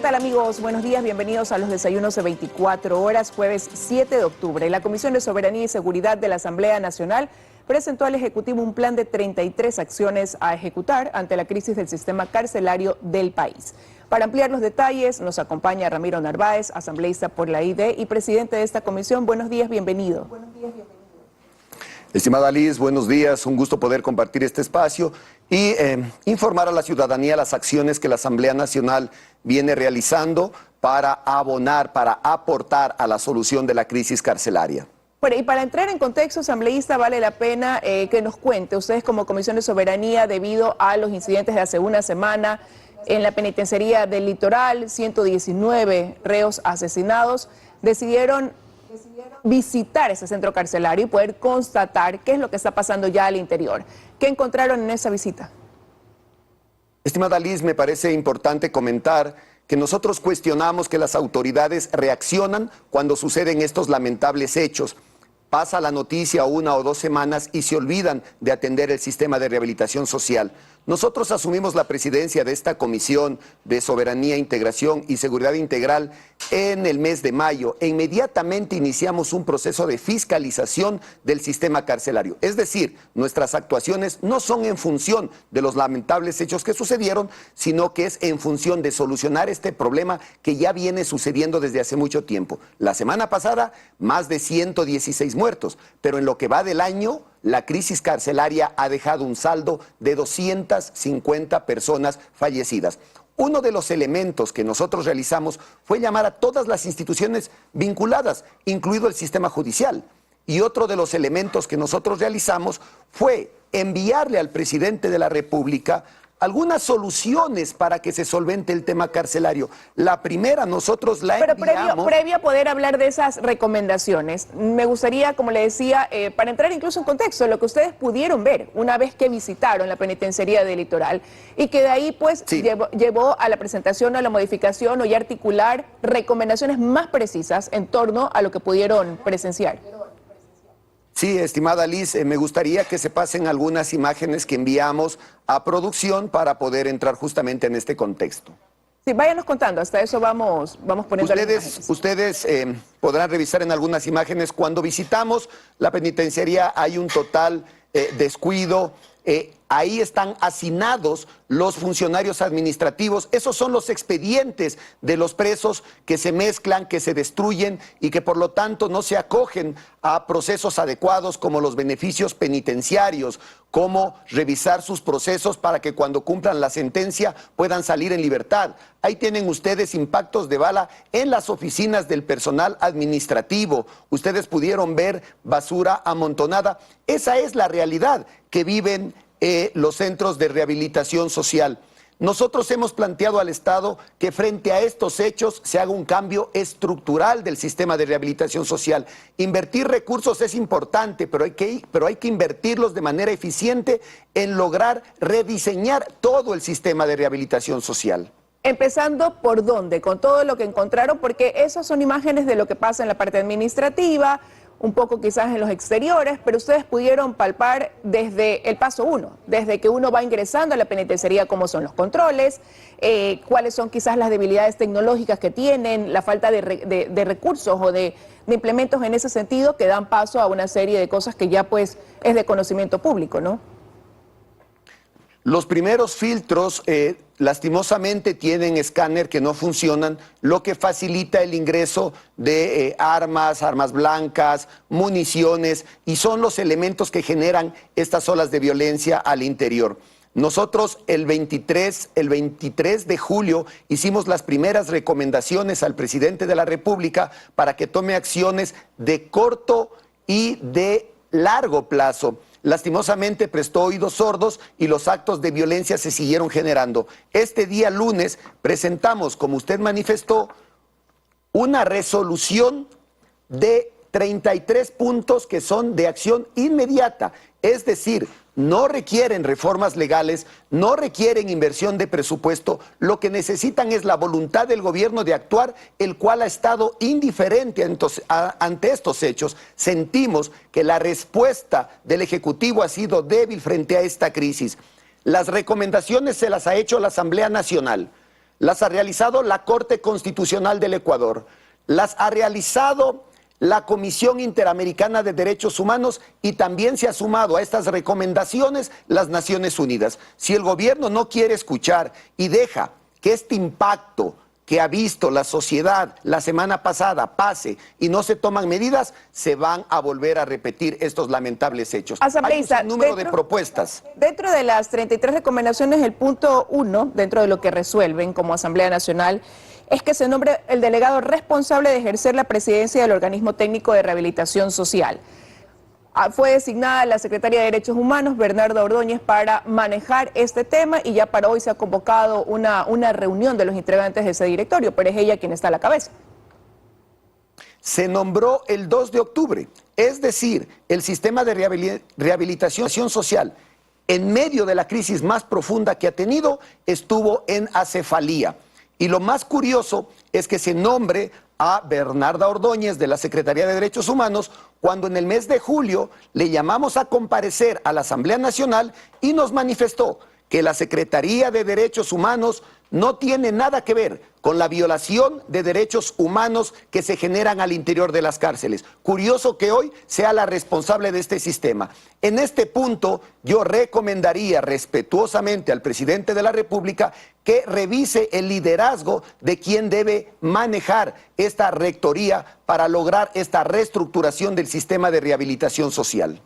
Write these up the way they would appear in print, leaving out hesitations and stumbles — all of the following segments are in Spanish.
tal amigos? Buenos días, bienvenidos a los desayunos de 24 horas, jueves 7 de octubre. La Comisión de Soberanía y Seguridad de la Asamblea Nacional presentó al Ejecutivo un plan de 33 acciones a ejecutar ante la crisis del sistema carcelario del país. Para ampliar los detalles nos acompaña Ramiro Narváez, asambleísta por la ID y presidente de esta comisión. Buenos días, bienvenido. Estimada Liz, buenos días, un gusto poder compartir este espacio y informar a la ciudadanía las acciones que la Asamblea Nacional viene realizando para abonar, para aportar a la solución de la crisis carcelaria. Bueno, y para entrar en contexto, asambleísta, vale la pena que nos cuente, ustedes como Comisión de Soberanía, debido a los incidentes de hace una semana en la penitenciaría del Litoral, 119 reos asesinados, decidieron visitar ese centro carcelario y poder constatar qué es lo que está pasando ya al interior. ¿Qué encontraron en esa visita? Estimada Liz, me parece importante comentar que nosotros cuestionamos que las autoridades reaccionan cuando suceden estos lamentables hechos. Pasa la noticia 1 o 2 semanas y se olvidan de atender el sistema de rehabilitación social. Nosotros asumimos la presidencia de esta Comisión de Soberanía, Integración y Seguridad Integral en el mes de mayo e inmediatamente iniciamos un proceso de fiscalización del sistema carcelario. Es decir, nuestras actuaciones no son en función de los lamentables hechos que sucedieron, sino que es en función de solucionar este problema que ya viene sucediendo desde hace mucho tiempo. La semana pasada, más de 116 muertos, pero en lo que va del año, la crisis carcelaria ha dejado un saldo de 250 personas fallecidas. Uno de los elementos que nosotros realizamos fue llamar a todas las instituciones vinculadas, incluido el sistema judicial. Y otro de los elementos que nosotros realizamos fue enviarle al presidente de la República algunas soluciones para que se solvente el tema carcelario. La primera nosotros la enviamos... Pero previo a poder hablar de esas recomendaciones, me gustaría, como le decía, para entrar incluso en contexto, lo que ustedes pudieron ver una vez que visitaron la penitenciaría del Litoral y que de ahí pues sí, llevó a la presentación, a la modificación o ya articular recomendaciones más precisas en torno a lo que pudieron presenciar. Sí, estimada Liz, me gustaría que se pasen algunas imágenes que enviamos a producción para poder entrar justamente en este contexto. Sí, váyanos contando, hasta eso vamos poniendo Ustedes podrán revisar en algunas imágenes. Cuando visitamos la penitenciaría hay un total descuido. Ahí están hacinados los funcionarios administrativos. Esos son los expedientes de los presos que se mezclan, que se destruyen y que por lo tanto no se acogen a procesos adecuados como los beneficios penitenciarios, como revisar sus procesos para que cuando cumplan la sentencia puedan salir en libertad. Ahí tienen ustedes impactos de bala en las oficinas del personal administrativo. Ustedes pudieron ver basura amontonada. Esa es la realidad que viven los centros de rehabilitación social. Nosotros hemos planteado al Estado que frente a estos hechos se haga un cambio estructural del sistema de rehabilitación social. Invertir recursos es importante, pero hay que invertirlos de manera eficiente en lograr rediseñar todo el sistema de rehabilitación social. Empezando por dónde, con todo lo que encontraron, porque esas son imágenes de lo que pasa en la parte administrativa, un poco quizás en los exteriores, pero ustedes pudieron palpar desde el paso 1, desde que uno va ingresando a la penitenciaría, cómo son los controles, cuáles son quizás las debilidades tecnológicas que tienen, la falta de recursos o de implementos en ese sentido que dan paso a una serie de cosas que ya pues es de conocimiento público, ¿no? Los primeros filtros lastimosamente tienen escáner que no funcionan, lo que facilita el ingreso de armas blancas, municiones, y son los elementos que generan estas olas de violencia al interior. Nosotros el 23 de julio hicimos las primeras recomendaciones al presidente de la República para que tome acciones de corto y de largo plazo. Lastimosamente prestó oídos sordos y los actos de violencia se siguieron generando. Este día lunes presentamos, como usted manifestó, una resolución de 33 puntos que son de acción inmediata, es decir, no requieren reformas legales, no requieren inversión de presupuesto, lo que necesitan es la voluntad del gobierno de actuar, el cual ha estado indiferente ante estos hechos. Sentimos que la respuesta del Ejecutivo ha sido débil frente a esta crisis. Las recomendaciones se las ha hecho la Asamblea Nacional. las ha realizado la Corte Constitucional del Ecuador, las ha realizado la Comisión Interamericana de Derechos Humanos y también se ha sumado a estas recomendaciones las Naciones Unidas. Si el gobierno no quiere escuchar y deja que este impacto que ha visto la sociedad la semana pasada pase y no se toman medidas, se van a volver a repetir estos lamentables hechos. Asambleísta, hay un número de propuestas. Dentro de las 33 recomendaciones, el punto 1, dentro de lo que resuelven como Asamblea Nacional, es que se nombre el delegado responsable de ejercer la presidencia del Organismo Técnico de Rehabilitación Social. Fue designada la secretaria de Derechos Humanos, Bernarda Ordóñez, para manejar este tema y ya para hoy se ha convocado una reunión de los integrantes de ese directorio, pero es ella quien está a la cabeza. Se nombró el 2 de octubre, es decir, el sistema de rehabilitación social, en medio de la crisis más profunda que ha tenido, estuvo en acefalía. Y lo más curioso es que se nombre a Bernarda Ordóñez de la Secretaría de Derechos Humanos cuando en el mes de julio le llamamos a comparecer a la Asamblea Nacional y nos manifestó que la Secretaría de Derechos Humanos no tiene nada que ver con la violación de derechos humanos que se generan al interior de las cárceles. Curioso que hoy sea la responsable de este sistema. En este punto, yo recomendaría respetuosamente al presidente de la República que revise el liderazgo de quien debe manejar esta rectoría para lograr esta reestructuración del sistema de rehabilitación social.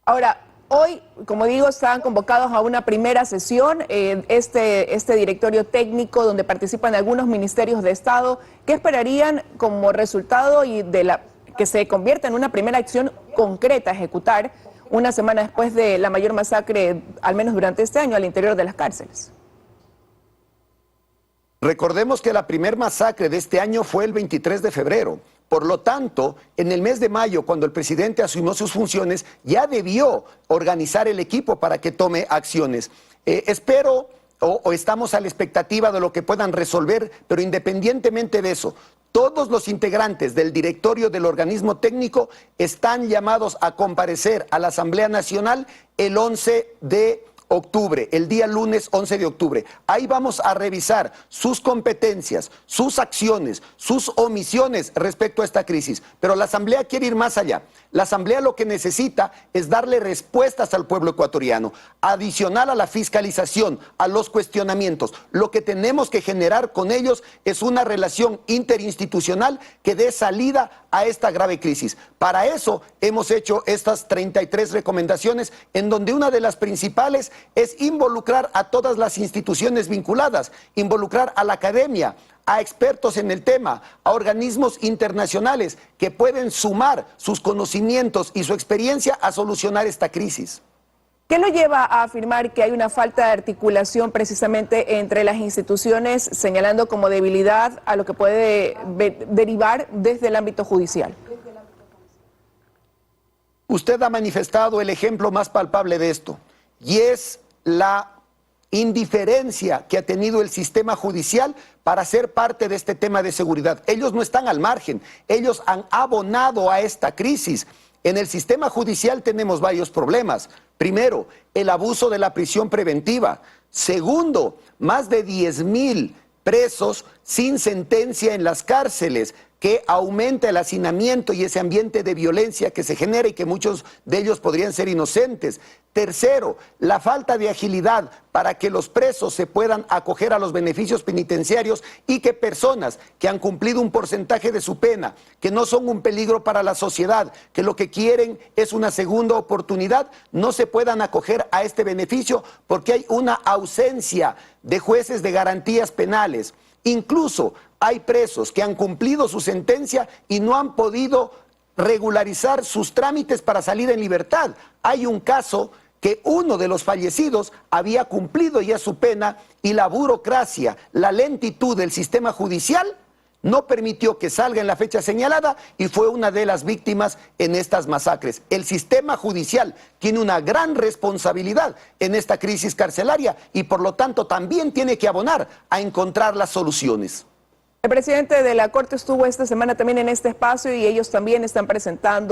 Ahora, hoy, como digo, están convocados a una primera sesión, este directorio técnico donde participan algunos ministerios de Estado. ¿Qué esperarían como resultado y que se convierta en una primera acción concreta a ejecutar una semana después de la mayor masacre, al menos durante este año, al interior de las cárceles? Recordemos que la primer masacre de este año fue el 23 de febrero. Por lo tanto, en el mes de mayo, cuando el presidente asumió sus funciones, ya debió organizar el equipo para que tome acciones. Espero o estamos a la expectativa de lo que puedan resolver, pero independientemente de eso, todos los integrantes del directorio del organismo técnico están llamados a comparecer a la Asamblea Nacional el 11 de octubre, el día lunes 11 de octubre. Ahí vamos a revisar sus competencias, sus acciones, sus omisiones respecto a esta crisis. Pero la Asamblea quiere ir más allá. La Asamblea lo que necesita es darle respuestas al pueblo ecuatoriano, adicional a la fiscalización, a los cuestionamientos. Lo que tenemos que generar con ellos es una relación interinstitucional que dé salida a esta grave crisis. Para eso hemos hecho estas 33 recomendaciones, en donde una de las principales es involucrar a todas las instituciones vinculadas, involucrar a la academia, a expertos en el tema, a organismos internacionales que pueden sumar sus conocimientos y su experiencia a solucionar esta crisis. ¿Qué lo lleva a afirmar que hay una falta de articulación precisamente entre las instituciones, señalando como debilidad a lo que puede derivar desde el ámbito judicial? Usted ha manifestado el ejemplo más palpable de esto, y es la indiferencia que ha tenido el sistema judicial para ser parte de este tema de seguridad. Ellos no están al margen, ellos han abonado a esta crisis. En el sistema judicial tenemos varios problemas. Primero, el abuso de la prisión preventiva. Segundo, más de 10,000 presos sin sentencia en las cárceles, que aumenta el hacinamiento y ese ambiente de violencia que se genera y que muchos de ellos podrían ser inocentes. Tercero, la falta de agilidad para que los presos se puedan acoger a los beneficios penitenciarios y que personas que han cumplido un porcentaje de su pena, que no son un peligro para la sociedad, que lo que quieren es una segunda oportunidad, no se puedan acoger a este beneficio porque hay una ausencia de jueces de garantías penales. Incluso hay presos que han cumplido su sentencia y no han podido regularizar sus trámites para salir en libertad. Hay un caso que uno de los fallecidos había cumplido ya su pena y la burocracia, la lentitud del sistema judicial no permitió que salga en la fecha señalada y fue una de las víctimas en estas masacres. El sistema judicial tiene una gran responsabilidad en esta crisis carcelaria y por lo tanto también tiene que abonar a encontrar las soluciones. El presidente de la Corte estuvo esta semana también en este espacio y ellos también están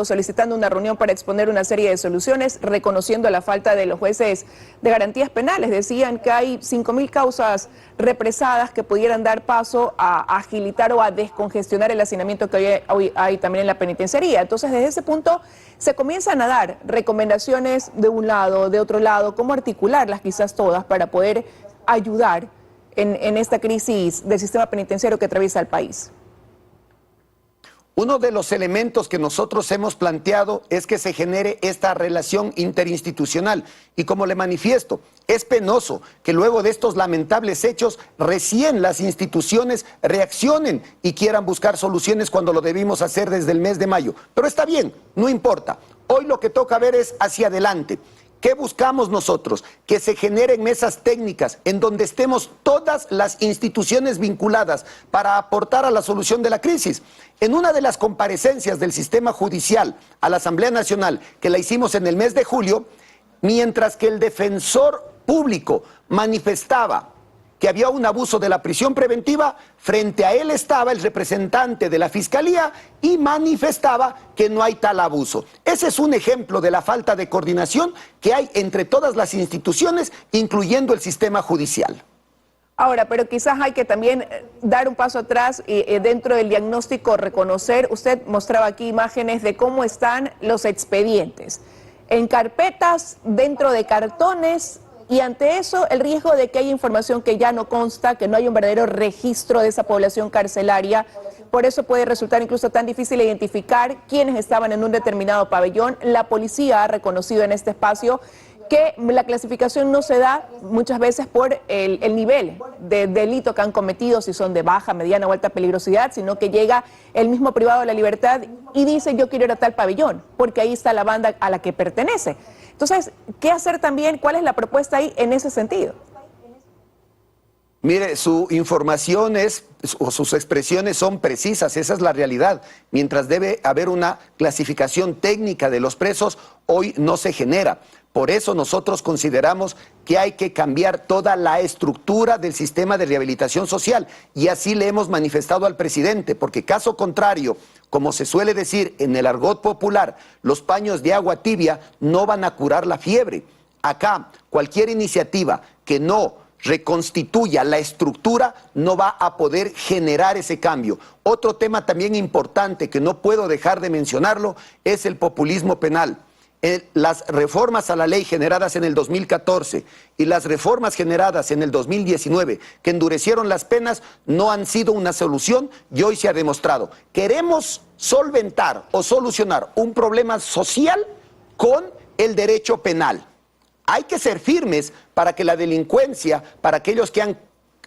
solicitando una reunión para exponer una serie de soluciones, reconociendo la falta de los jueces de garantías penales. Decían que hay 5.000 causas represadas que pudieran dar paso a agilitar o a descongestionar el hacinamiento que hoy hay también en la penitenciaría. Entonces, desde ese punto se comienzan a dar recomendaciones de un lado, de otro lado, cómo articularlas quizás todas para poder ayudar en esta crisis del sistema penitenciario que atraviesa el país. Uno de los elementos que nosotros hemos planteado es que se genere esta relación interinstitucional. Y como le manifiesto, es penoso que luego de estos lamentables hechos recién las instituciones reaccionen y quieran buscar soluciones cuando lo debimos hacer desde el mes de mayo. Pero está bien, no importa. Hoy lo que toca ver es hacia adelante. ¿Qué buscamos nosotros? Que se generen mesas técnicas en donde estemos todas las instituciones vinculadas para aportar a la solución de la crisis. En una de las comparecencias del sistema judicial a la Asamblea Nacional, que la hicimos en el mes de julio, mientras que el defensor público manifestaba que había un abuso de la prisión preventiva, frente a él estaba el representante de la Fiscalía y manifestaba que no hay tal abuso. Ese es un ejemplo de la falta de coordinación que hay entre todas las instituciones, incluyendo el sistema judicial. Ahora, pero quizás hay que también dar un paso atrás y dentro del diagnóstico reconocer, usted mostraba aquí imágenes de cómo están los expedientes, en carpetas, dentro de cartones. Y ante eso, el riesgo de que haya información que ya no consta, que no hay un verdadero registro de esa población carcelaria, por eso puede resultar incluso tan difícil identificar quiénes estaban en un determinado pabellón. La policía ha reconocido en este espacio que la clasificación no se da muchas veces por el nivel de delito que han cometido, si son de baja, mediana o alta peligrosidad, sino que llega el mismo privado de la libertad y dice yo quiero ir a tal pabellón, porque ahí está la banda a la que pertenece. Entonces, ¿qué hacer también? ¿Cuál es la propuesta ahí en ese sentido? Mire, su información o sus expresiones son precisas, esa es la realidad. Mientras debe haber una clasificación técnica de los presos, hoy no se genera. Por eso nosotros consideramos que hay que cambiar toda la estructura del sistema de rehabilitación social y así le hemos manifestado al presidente, porque caso contrario, como se suele decir en el argot popular, los paños de agua tibia no van a curar la fiebre. Acá, cualquier iniciativa que no reconstituya la estructura no va a poder generar ese cambio. Otro tema también importante que no puedo dejar de mencionarlo es el populismo penal. Las reformas a la ley generadas en el 2014 y las reformas generadas en el 2019 que endurecieron las penas no han sido una solución y hoy se ha demostrado. Queremos solventar o solucionar un problema social con el derecho penal. Hay que ser firmes para que la delincuencia, para aquellos que han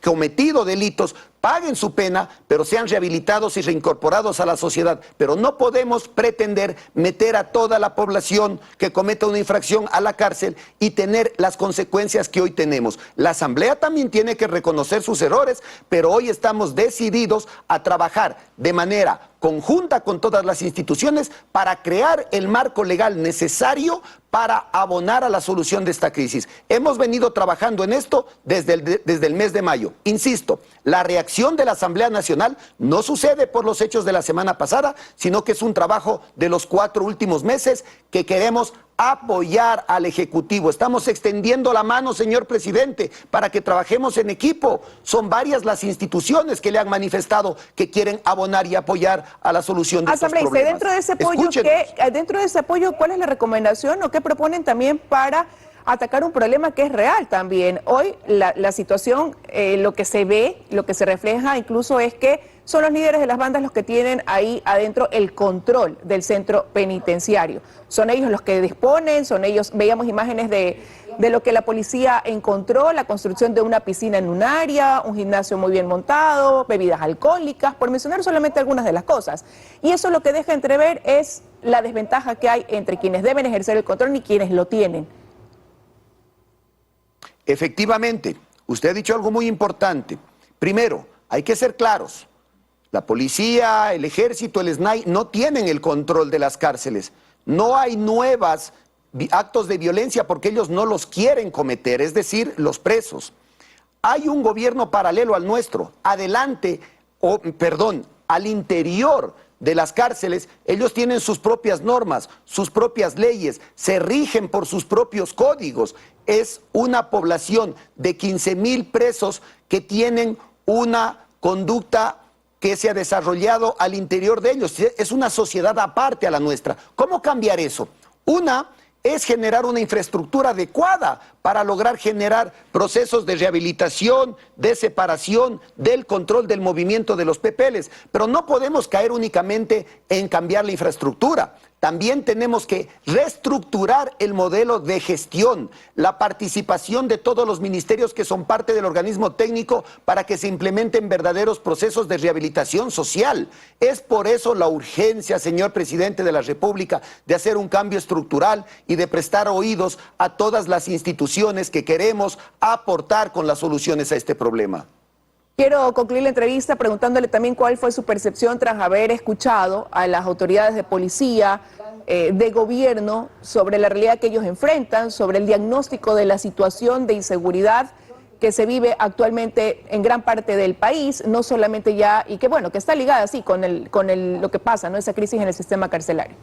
cometido delitos, paguen su pena, pero sean rehabilitados y reincorporados a la sociedad. Pero no podemos pretender meter a toda la población que cometa una infracción a la cárcel y tener las consecuencias que hoy tenemos. La Asamblea también tiene que reconocer sus errores, pero hoy estamos decididos a trabajar de manera conjunta con todas las instituciones para crear el marco legal necesario para abonar a la solución de esta crisis. Hemos venido trabajando en esto desde el mes de mayo. Insisto, la reacción de la Asamblea Nacional no sucede por los hechos de la semana pasada, sino que es un trabajo de los 4 últimos meses que queremos apoyar al Ejecutivo. Estamos extendiendo la mano, señor presidente, para que trabajemos en equipo. Son varias las instituciones que le han manifestado que quieren abonar y apoyar a la solución de estos problemas. Dentro de ese apoyo, ¿cuál es la recomendación o qué proponen también para atacar un problema que es real también? Hoy la situación, lo que se ve, lo que se refleja incluso es que son los líderes de las bandas los que tienen ahí adentro el control del centro penitenciario. Son ellos los que disponen, son ellos, veíamos imágenes de lo que la policía encontró, la construcción de una piscina en un área, un gimnasio muy bien montado, bebidas alcohólicas, por mencionar solamente algunas de las cosas. Y eso lo que deja entrever es la desventaja que hay entre quienes deben ejercer el control y quienes lo tienen. Efectivamente, usted ha dicho algo muy importante. Primero, hay que ser claros. La policía, el ejército, el SNAI no tienen el control de las cárceles. No hay nuevos actos de violencia porque ellos no los quieren cometer, es decir, los presos. Hay un gobierno paralelo al nuestro. Adelante, al interior de las cárceles, ellos tienen sus propias normas, sus propias leyes, se rigen por sus propios códigos. Es una población de 15,000 presos que tienen una conducta que se ha desarrollado al interior de ellos. Es una sociedad aparte a la nuestra. ¿Cómo cambiar eso? Una es generar una infraestructura adecuada para lograr generar procesos de rehabilitación, de separación, del control del movimiento de los PPLs. Pero no podemos caer únicamente en cambiar la infraestructura. También tenemos que reestructurar el modelo de gestión, la participación de todos los ministerios que son parte del organismo técnico para que se implementen verdaderos procesos de rehabilitación social. Es por eso la urgencia, señor presidente de la República, de hacer un cambio estructural y de prestar oídos a todas las instituciones que queremos aportar con las soluciones a este problema. Quiero concluir la entrevista preguntándole también cuál fue su percepción tras haber escuchado a las autoridades de policía, de gobierno, sobre la realidad que ellos enfrentan, sobre el diagnóstico de la situación de inseguridad que se vive actualmente en gran parte del país, no solamente ya, y que bueno, que está ligada sí con lo que pasa, ¿no? Esa crisis en el sistema carcelario.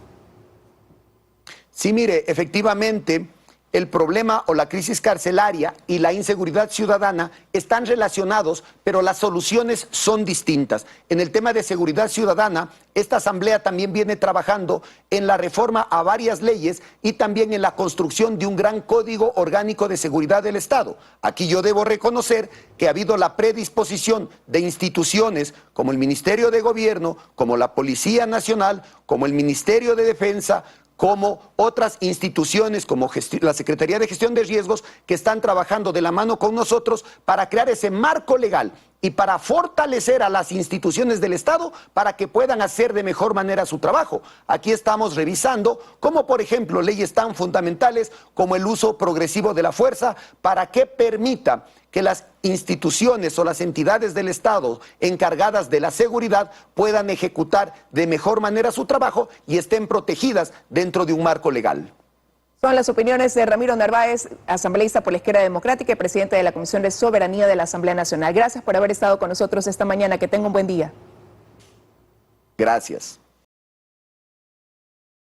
Sí, mire, efectivamente, el problema o la crisis carcelaria y la inseguridad ciudadana están relacionados, pero las soluciones son distintas. En el tema de seguridad ciudadana, esta Asamblea también viene trabajando en la reforma a varias leyes y también en la construcción de un gran código orgánico de seguridad del Estado. Aquí yo debo reconocer que ha habido la predisposición de instituciones como el Ministerio de Gobierno, como la Policía Nacional, como el Ministerio de Defensa, como otras instituciones como la Secretaría de Gestión de Riesgos, que están trabajando de la mano con nosotros para crear ese marco legal y para fortalecer a las instituciones del Estado para que puedan hacer de mejor manera su trabajo. Aquí estamos revisando, como por ejemplo, leyes tan fundamentales como el uso progresivo de la fuerza, para que permita que las instituciones o las entidades del Estado encargadas de la seguridad puedan ejecutar de mejor manera su trabajo y estén protegidas dentro de un marco legal. Son las opiniones de Ramiro Narváez, asambleísta por la Izquierda Democrática y presidente de la Comisión de Soberanía de la Asamblea Nacional. Gracias por haber estado con nosotros esta mañana. Que tenga un buen día. Gracias.